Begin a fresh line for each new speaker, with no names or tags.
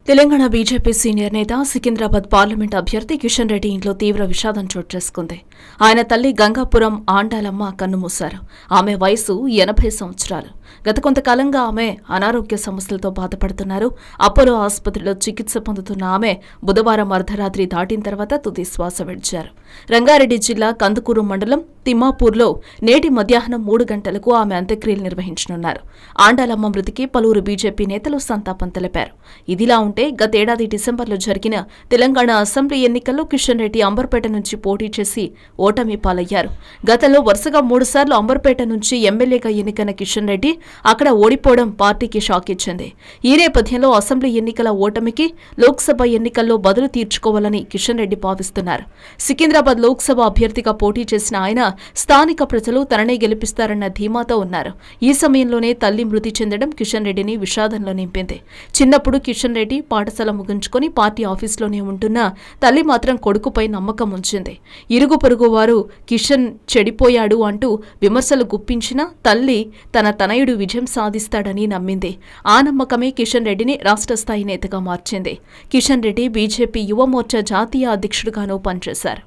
Telangana BJP senior నేత Secunderabad parliament అభ్యర్థి కిషన్ రెడ్డి ఇంట్లో తీవ్ర విషాదం చోటు చేసుకుంది. ఆయన తల్లి గంగాపురం ఆండాలమ్మ కన్నుమూశారు. ఆమె వయసు 80 సంవత్సరాలు. గత కొంతకాలంగా ఆమె అనారోగ్య సమస్యలతో బాధపడుతున్నారు. అపోలో ఆసుపత్రిలో చికిత్స పొందుతున్న ఆమె బుధవారం అర్ధరాత్రి దాటిన తర్వాత తుది శ్వాస విడిచారు. రంగారెడ్డి జిల్లా కందుకూరు మండలం తిమ్మాపూర్లో నేటి మధ్యాహ్నం 3 గంటలకు ఆమె అంత్యక్రియలు నిర్వహించనున్నారు. ఆండాలమ్మ మృతికి పలువురు బీజేపీ నేతలు సంతాపం తెలిపారు. ఇదిలా గతేడాది డిసెంబర్లో జరిగిన తెలంగాణ అసెంబ్లీ ఎన్నికల్లో కిషన్ రెడ్డి అంబర్పేట నుంచి పోటీ చేసి ఓటమి పాలయ్యారు. గతంలో వరుసగా 3 సార్లు అంబర్పేట నుంచి ఎమ్మెల్యేగా ఎన్నికైన కిషన్ రెడ్డి అక్కడ ఓడిపోవడం పార్టీకి షాక్ ఇచ్చింది. ఈ నేపథ్యంలో అసెంబ్లీ ఎన్నికల ఓటమికి లోక్సభ ఎన్నికల్లో బదులు తీర్చుకోవాలని కిషన్ రెడ్డి భావిస్తున్నారు. సికింద్రాబాద్ లోక్సభ అభ్యర్థిగా పోటీ చేసిన ఆయన స్థానిక ప్రజలు తననే గెలిపిస్తారన్న ధీమాతో ఉన్నారు. ఈ సమయంలోనే తల్లి మృతి చెందడం కిషన్ రెడ్డిని విషాదంలో నింపింది. చిన్నప్పుడు కిషన్ రెడ్డి పాఠశాల ముగించుకొని పార్టీ ఆఫీసులోనే ఉంటున్న తల్లి మాత్రం కొడుకుపై నమ్మకం ఉంచింది. ఇరుగు పొరుగు వారు కిషన్ చెడిపోయాడు అంటూ విమర్శలు గుప్పించిన తల్లి తన తనయుడు విజయం సాధిస్తాడని నమ్మింది. ఆ నమ్మకమే కిషన్ రెడ్డిని రాష్ట్ర స్థాయి నేతగా మార్చింది. కిషన్ రెడ్డి బీజేపీ యువ మోర్చా జాతీయ అధ్యక్షుడిగానూ పనిచేశారు.